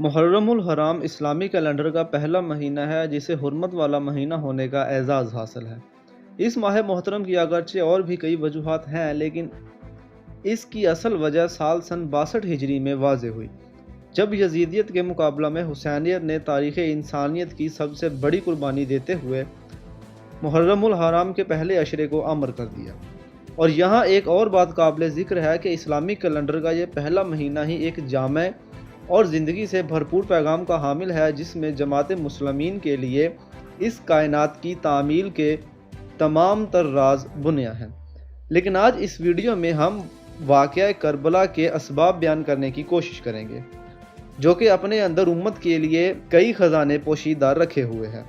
محرم الحرام اسلامی کیلنڈر کا پہلا مہینہ ہے جسے حرمت والا مہینہ ہونے کا اعزاز حاصل ہے۔ اس ماہ محترم کی اگرچہ اور بھی کئی وجوہات ہیں، لیکن اس کی اصل وجہ سال سن 62 ہجری میں واضح ہوئی، جب یزیدیت کے مقابلہ میں حسینیت نے تاریخ انسانیت کی سب سے بڑی قربانی دیتے ہوئے محرم الحرام کے پہلے عشرے کو امر کر دیا۔ اور یہاں ایک اور بات قابل ذکر ہے کہ اسلامی کیلنڈر کا یہ پہلا مہینہ ہی ایک جامع اور زندگی سے بھرپور پیغام کا حامل ہے، جس میں جماعت مسلمین کے لیے اس کائنات کی تعمیل کے تمام تر راز بنیا ہیں۔ لیکن آج اس ویڈیو میں ہم واقعہ کربلا کے اسباب بیان کرنے کی کوشش کریں گے، جو کہ اپنے اندر امت کے لیے کئی خزانے پوشیدہ رکھے ہوئے ہیں۔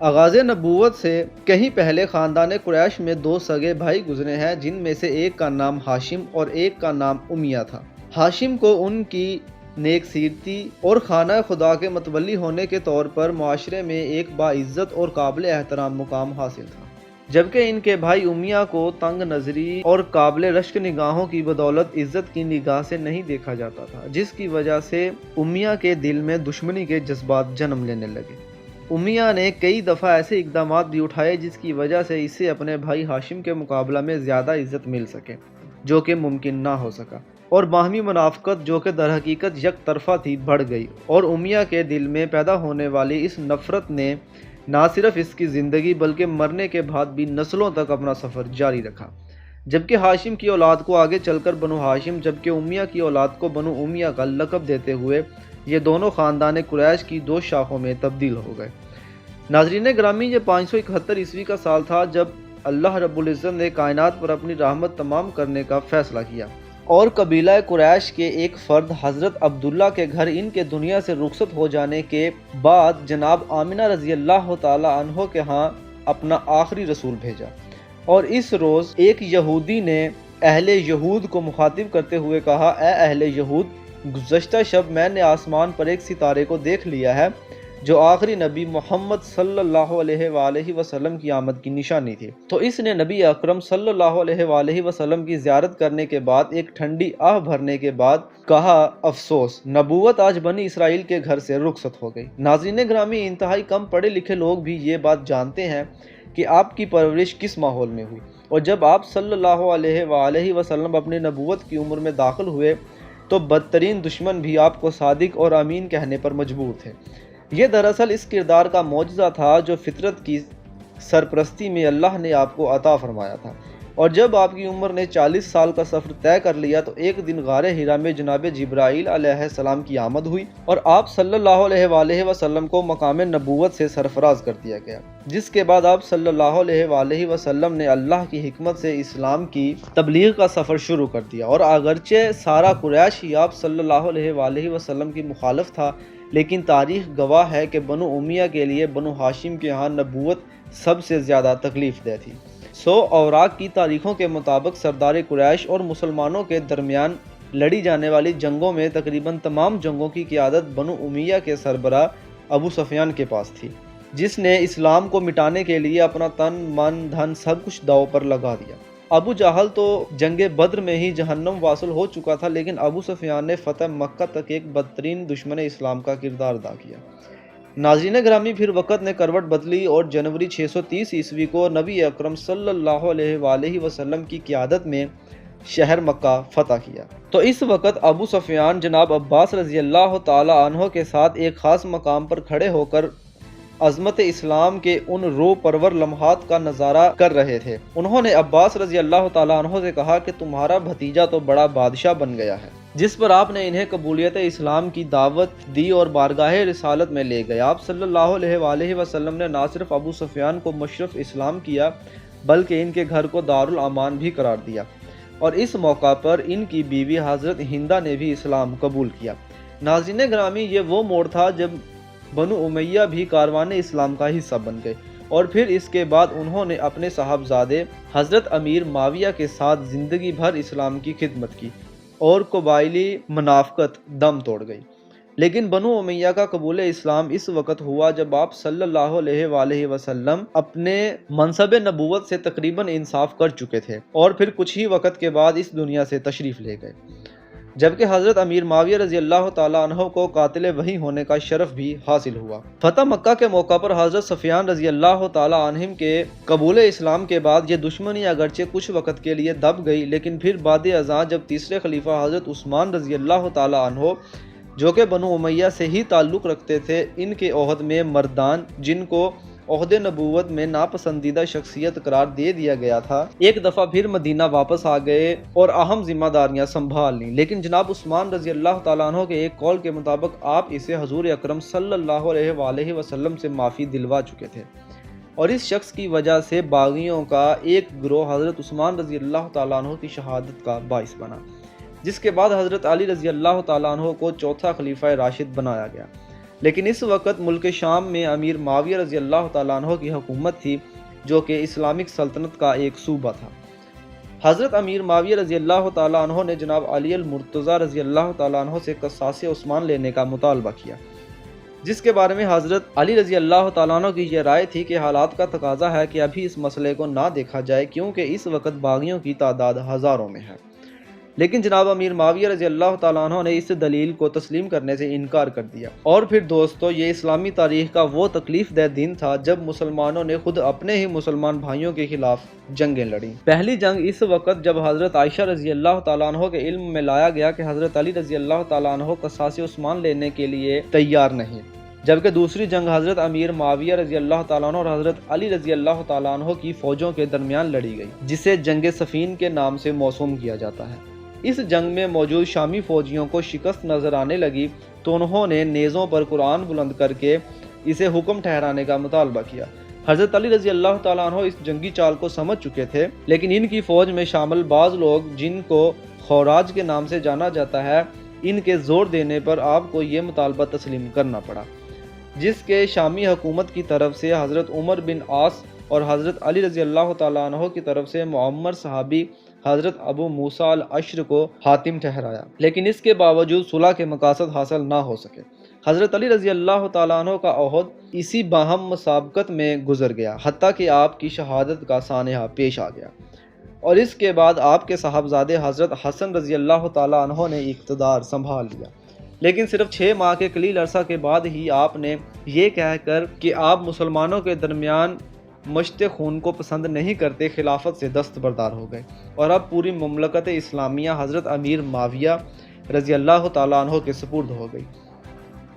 آغاز نبوت سے کہیں پہلے خاندان قریش میں دو سگے بھائی گزرے ہیں، جن میں سے ایک کا نام ہاشم اور ایک کا نام امیہ تھا۔ ہاشم کو ان کی نیک سیرتی اور خانہ خدا کے متولی ہونے کے طور پر معاشرے میں ایک باعزت اور قابل احترام مقام حاصل تھا، جبکہ ان کے بھائی امیہ کو تنگ نظری اور قابل رشک نگاہوں کی بدولت عزت کی نگاہ سے نہیں دیکھا جاتا تھا، جس کی وجہ سے امیہ کے دل میں دشمنی کے جذبات جنم لینے لگے۔ امیہ نے کئی دفعہ ایسے اقدامات بھی اٹھائے جس کی وجہ سے اسے اپنے بھائی ہاشم کے مقابلہ میں زیادہ عزت مل سکے، جو کہ ممکن نہ ہو سکا، اور باہمی منافقت جو کہ در حقیقت یک طرفہ تھی بڑھ گئی، اور امیہ کے دل میں پیدا ہونے والی اس نفرت نے نہ صرف اس کی زندگی بلکہ مرنے کے بعد بھی نسلوں تک اپنا سفر جاری رکھا، جبکہ ہاشم کی اولاد کو آگے چل کر بنو ہاشم جبکہ امیہ کی اولاد کو بنو امیہ کا لقب دیتے ہوئے یہ دونوں خاندان قریش کی دو شاخوں میں تبدیل ہو گئے۔ ناظرین گرامی، یہ 571 عیسوی کا سال تھا جب اللہ رب العزت نے کائنات پر اپنی رحمت تمام کرنے کا فیصلہ کیا، اور قبیلہ قریش کے ایک فرد حضرت عبداللہ کے گھر ان کے دنیا سے رخصت ہو جانے کے بعد جناب آمنہ رضی اللہ تعالی عنہ کے ہاں اپنا آخری رسول بھیجا، اور اس روز ایک یہودی نے اہل یہود کو مخاطب کرتے ہوئے کہا: اے اہل یہود، گزشتہ شب میں نے آسمان پر ایک ستارے کو دیکھ لیا ہے جو آخری نبی محمد صلی اللہ علیہ وآلہ وسلم کی آمد کی نشانی تھی۔ تو اس نے نبی اکرم صلی اللہ علیہ وآلہ وسلم کی زیارت کرنے کے بعد ایک ٹھنڈی آہ بھرنے کے بعد کہا: افسوس، نبوت آج بنی اسرائیل کے گھر سے رخصت ہو گئی۔ ناظرین گرامی، انتہائی کم پڑھے لکھے لوگ بھی یہ بات جانتے ہیں کہ آپ کی پرورش کس ماحول میں ہوئی، اور جب آپ صلی اللہ علیہ وآلہ وسلم اپنی نبوت کی عمر میں داخل ہوئے تو بدترین دشمن بھی آپ کو صادق اور امین کہنے پر مجبور تھے۔ یہ دراصل اس کردار کا معجزہ تھا جو فطرت کی سرپرستی میں اللہ نے آپ کو عطا فرمایا تھا، اور جب آپ کی عمر نے 40 سال کا سفر طے کر لیا تو ایک دن غار حرا میں جناب جبرائیل علیہ السلام کی آمد ہوئی، اور آپ صلی اللہ علیہ وآلہ وسلم کو مقام نبوت سے سرفراز کر دیا گیا، جس کے بعد آپ صلی اللہ علیہ وآلہ وسلم نے اللہ کی حکمت سے اسلام کی تبلیغ کا سفر شروع کر دیا۔ اور اگرچہ سارا قریش ہی آپ صلی اللہ علیہ وآلہ وسلم کی مخالف تھا، لیکن تاریخ گواہ ہے کہ بنو امیہ کے لیے بنو ہاشم کے ہاں نبوت سب سے زیادہ تکلیف دہ تھی۔ اوراق کی تاریخوں کے مطابق سردار قریش اور مسلمانوں کے درمیان لڑی جانے والی جنگوں میں تقریباً تمام جنگوں کی قیادت بنو امیہ کے سربراہ ابو سفیان کے پاس تھی، جس نے اسلام کو مٹانے کے لیے اپنا تن من دھن سب کچھ داؤ پر لگا دیا۔ ابو جہل تو جنگ بدر میں ہی جہنم واصل ہو چکا تھا، لیکن ابو سفیان نے فتح مکہ تک ایک بدترین دشمن اسلام کا کردار ادا کیا۔ ناظرین گرامی، پھر وقت نے کروٹ بدلی اور جنوری 630 عیسوی کو نبی اکرم صلی اللہ علیہ وآلہ وسلم کی قیادت میں شہر مکہ فتح کیا۔ تو اس وقت ابو سفیان جناب عباس رضی اللہ تعالی عنہ کے ساتھ ایک خاص مقام پر کھڑے ہو کر عظمت اسلام کے ان روح پرور لمحات کا نظارہ کر رہے تھے۔ انہوں نے عباس رضی اللہ تعالیٰ عنہ سے کہا کہ تمہارا بھتیجا تو بڑا بادشاہ بن گیا ہے، جس پر آپ نے انہیں قبولیت اسلام کی دعوت دی اور بارگاہ رسالت میں لے گئے۔ آپ صلی اللہ علیہ وآلہ وسلم نے نہ صرف ابو سفیان کو مشرف اسلام کیا بلکہ ان کے گھر کو دارالامان بھی قرار دیا، اور اس موقع پر ان کی بیوی حضرت ہندہ نے بھی اسلام قبول کیا۔ ناظرین گرامی، یہ وہ موڑ تھا جب بنو امیہ بھی کاروان اسلام کا حصہ بن گئے، اور پھر اس کے بعد انہوں نے اپنے صاحبزادے حضرت امیر معاویہ کے ساتھ زندگی بھر اسلام کی خدمت کی اور قبائلی منافقت دم توڑ گئی۔ لیکن بنو امیہ کا قبول اسلام اس وقت ہوا جب آپ صلی اللہ علیہ وآلہ وسلم اپنے منصب نبوت سے تقریباً انصاف کر چکے تھے اور پھر کچھ ہی وقت کے بعد اس دنیا سے تشریف لے گئے، جبکہ حضرت امیر معاویہ رضی اللہ تعالیٰ عنہ کو قاتل وحی ہونے کا شرف بھی حاصل ہوا۔ فتح مکہ کے موقع پر حضرت سفیان رضی اللہ تعالیٰ عنہم کے قبول اسلام کے بعد یہ دشمنی اگرچہ کچھ وقت کے لیے دب گئی، لیکن پھر بعد ازاں جب تیسرے خلیفہ حضرت عثمان رضی اللہ تعالیٰ عنہ جو کہ بنو امیہ سے ہی تعلق رکھتے تھے، ان کے عہد میں مردان جن کو عہد نبوت میں ناپسندیدہ شخصیت قرار دے دیا گیا تھا، ایک دفعہ پھر مدینہ واپس آ گئے اور اہم ذمہ داریاں سنبھال لیں، لیکن جناب عثمان رضی اللہ تعالیٰ عنہ کے ایک قول کے مطابق آپ اسے حضور اکرم صلی اللہ علیہ وآلہ وسلم سے معافی دلوا چکے تھے، اور اس شخص کی وجہ سے باغیوں کا ایک گروہ حضرت عثمان رضی اللہ تعالیٰ عنہ کی شہادت کا باعث بنا، جس کے بعد حضرت علی رضی اللہ تعالیٰ عنہ کو چوتھا خلیفہ راشد بنایا گیا۔ لیکن اس وقت ملک شام میں امیر معاویہ رضی اللہ تعالیٰ عنہ کی حکومت تھی، جو کہ اسلامک سلطنت کا ایک صوبہ تھا۔ حضرت امیر معاویہ رضی اللہ تعالیٰ عنہ نے جناب علی المرتضیٰ رضی اللہ تعالیٰ عنہ سے قصاص عثمان لینے کا مطالبہ کیا، جس کے بارے میں حضرت علی رضی اللہ تعالیٰ عنہ کی یہ رائے تھی کہ حالات کا تقاضا ہے کہ ابھی اس مسئلے کو نہ دیکھا جائے، کیونکہ اس وقت باغیوں کی تعداد ہزاروں میں ہے۔ لیکن جناب امیر معاویہ رضی اللہ تعالیٰ عنہ نے اس دلیل کو تسلیم کرنے سے انکار کر دیا، اور پھر دوستو یہ اسلامی تاریخ کا وہ تکلیف دہ دن تھا جب مسلمانوں نے خود اپنے ہی مسلمان بھائیوں کے خلاف جنگیں لڑیں۔ پہلی جنگ اس وقت جب حضرت عائشہ رضی اللہ تعالیٰ عنہ کے علم میں لایا گیا کہ حضرت علی رضی اللہ تعالیٰ عنہ قصاص عثمان لینے کے لیے تیار نہیں، جبکہ دوسری جنگ حضرت امیر معاویہ رضی اللہ تعالیٰ عنہ اور حضرت علی رضی اللہ تعالیٰ عنہ کی فوجوں کے درمیان لڑی گئی، جسے جنگ صفین کے نام سے موسوم کیا جاتا ہے۔ اس جنگ میں موجود شامی فوجیوں کو شکست نظر آنے لگی تو انہوں نے نیزوں پر قرآن بلند کر کے اسے حکم ٹھہرانے کا مطالبہ کیا۔ حضرت علی رضی اللہ تعالیٰ عنہ اس جنگی چال کو سمجھ چکے تھے، لیکن ان کی فوج میں شامل بعض لوگ جن کو خوراج کے نام سے جانا جاتا ہے، ان کے زور دینے پر آپ کو یہ مطالبہ تسلیم کرنا پڑا، جس کے شامی حکومت کی طرف سے حضرت عمر بن عاص اور حضرت علی رضی اللہ تعالیٰ عنہ کی طرف سے معمر صحابی حضرت ابو موسیٰ الاشر کو حاتم ٹھہرایا، لیکن اس کے باوجود صلح کے مقاصد حاصل نہ ہو سکے۔ حضرت علی رضی اللہ تعالیٰ عنہ کا عہد اسی باہم مسابقت میں گزر گیا، حتیٰ کہ آپ کی شہادت کا سانحہ پیش آ گیا، اور اس کے بعد آپ کے صاحبزادے حضرت حسن رضی اللہ تعالیٰ عنہ نے اقتدار سنبھال لیا، لیکن صرف 6 ماہ کے قلیل عرصہ کے بعد ہی آپ نے یہ کہہ کر کہ آپ مسلمانوں کے درمیان مشت خون کو پسند نہیں کرتے، خلافت سے دستبردار ہو گئے، اور اب پوری مملکت اسلامیہ حضرت امیر معاویہ رضی اللہ تعالیٰ عنہ کے سپرد ہو گئی۔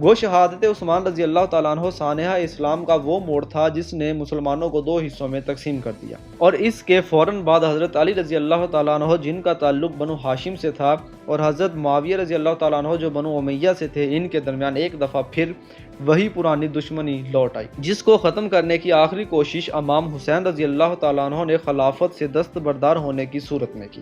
وہ شہادت عثمان رضی اللہ تعالیٰ عنہ سانحہ اسلام کا وہ موڑ تھا جس نے مسلمانوں کو 2 حصوں میں تقسیم کر دیا، اور اس کے فوراً بعد حضرت علی رضی اللہ تعالیٰ عنہ جن کا تعلق بنو ہاشم سے تھا اور حضرت معاویہ رضی اللہ تعالیٰ عنہ جو بنو امیہ سے تھے، ان کے درمیان ایک دفعہ پھر وہی پرانی دشمنی لوٹ آئی، جس کو ختم کرنے کی آخری کوشش امام حسین رضی اللہ تعالیٰ عنہ نے خلافت سے دستبردار ہونے کی صورت میں کی۔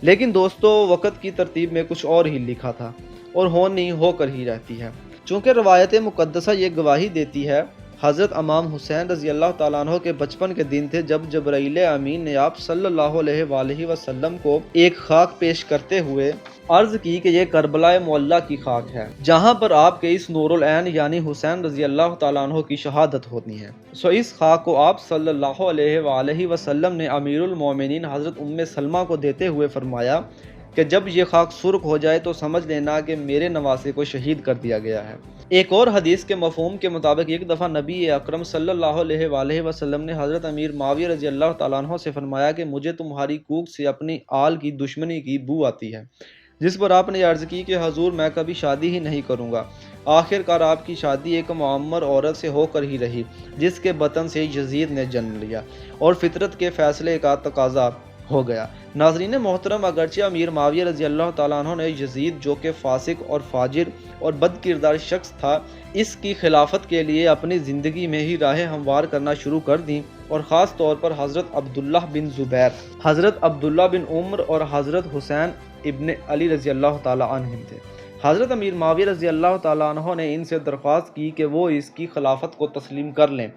لیکن دوستو وقت کی ترتیب میں کچھ اور ہی لکھا تھا، اور ہونی ہو کر ہی رہتی ہے، چونکہ روایت مقدسہ یہ گواہی دیتی ہے۔ حضرت امام حسین رضی اللہ تعالیٰ عنہ کے بچپن کے دن تھے جب جبرائیل امین نے آپ صلی اللہ علیہ وآلہ وسلم کو ایک خاک پیش کرتے ہوئے عرض کی کہ یہ کربلا معلیٰ کی خاک ہے، جہاں پر آپ کے اس نور العین یعنی حسین رضی اللہ تعالیٰ عنہ کی شہادت ہوتی ہے۔ اس خاک کو آپ صلی اللہ علیہ وآلہ وسلم نے امیر المومنین حضرت ام سلمہ کو دیتے ہوئے فرمایا کہ جب یہ خاک سرخ ہو جائے تو سمجھ لینا کہ میرے نواسے کو شہید کر دیا گیا ہے۔ ایک اور حدیث کے مفہوم کے مطابق ایک دفعہ نبی اکرم صلی اللہ علیہ وآلہ وسلم نے حضرت امیر معاویہ رضی اللہ تعالیٰ عنہ سے فرمایا کہ مجھے تمہاری کوکھ سے اپنی آل کی دشمنی کی بو آتی ہے، جس پر آپ نے عرض کی کہ حضور میں کبھی شادی ہی نہیں کروں گا۔ آخر کار آپ کی شادی ایک معمر عورت سے ہو کر ہی رہی، جس کے بطن سے یزید نے جنم لیا اور فطرت کے فیصلے کا تقاضا ہو گیا۔ ناظرین محترم، اگرچہ امیر معاویہ رضی اللہ تعالیٰ عنہ نے یزید جو کہ فاسق اور فاجر اور بد کردار شخص تھا، اس کی خلافت کے لیے اپنی زندگی میں ہی راہیں ہموار کرنا شروع کر دیں، اور خاص طور پر حضرت عبداللہ بن زبیر، حضرت عبداللہ بن عمر اور حضرت حسین ابن علی رضی اللہ تعالیٰ عنہم تھے۔ حضرت امیر معاویہ رضی اللہ تعالیٰ عنہ نے ان سے درخواست کی کہ وہ اس کی خلافت کو تسلیم کر لیں،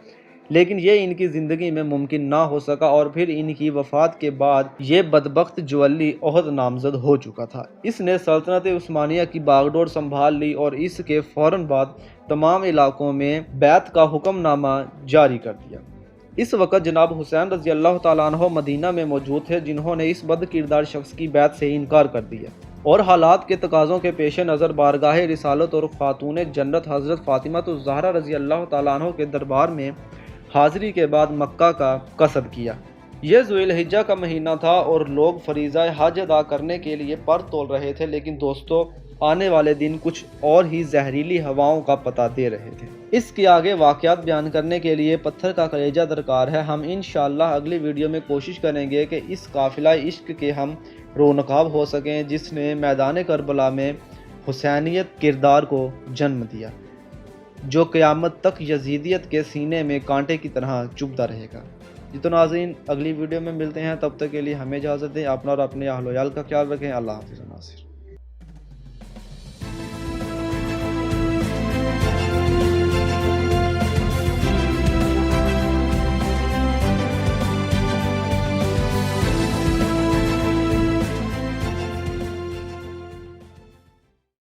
لیکن یہ ان کی زندگی میں ممکن نہ ہو سکا اور پھر ان کی وفات کے بعد یہ بدبخت جولی عہد نامزد ہو چکا تھا۔ اس نے سلطنت عثمانیہ کی باغ ڈور سنبھال لی اور اس کے فوراً بعد تمام علاقوں میں بیعت کا حکم نامہ جاری کر دیا۔ اس وقت جناب حسین رضی اللہ تعالیٰ عنہ مدینہ میں موجود تھے، جنہوں نے اس بد کردار شخص کی بیعت سے انکار کر دیا اور حالات کے تقاضوں کے پیش نظر بارگاہ رسالت اور خاتون جنت حضرت فاطمہ الزہرا رضی اللہ تعالیٰ عنہ کے دربار میں حاضری کے بعد مکہ کا قصد کیا۔ یہ ذو الحجہ کا مہینہ تھا اور لوگ فریضہ حج ادا کرنے کے لیے پر تول رہے تھے، لیکن دوستو آنے والے دن کچھ اور ہی زہریلی ہواؤں کا پتہ دے رہے تھے۔ اس کے آگے واقعات بیان کرنے کے لیے پتھر کا کلیجہ درکار ہے۔ ہم انشاءاللہ اگلی ویڈیو میں کوشش کریں گے کہ اس قافلہ عشق کے ہم رونقاب ہو سکیں جس نے میدان کربلا میں حسینیت کردار کو جنم دیا، جو قیامت تک یزیدیت کے سینے میں کانٹے کی طرح چبھتا رہے گا۔ تو ناظرین اگلی ویڈیو میں ملتے ہیں، تب تک کے لیے ہمیں اجازت دیں۔ اپنا اور اپنے اہل و عیال کا خیال رکھیں۔ اللہ حافظ ناصر۔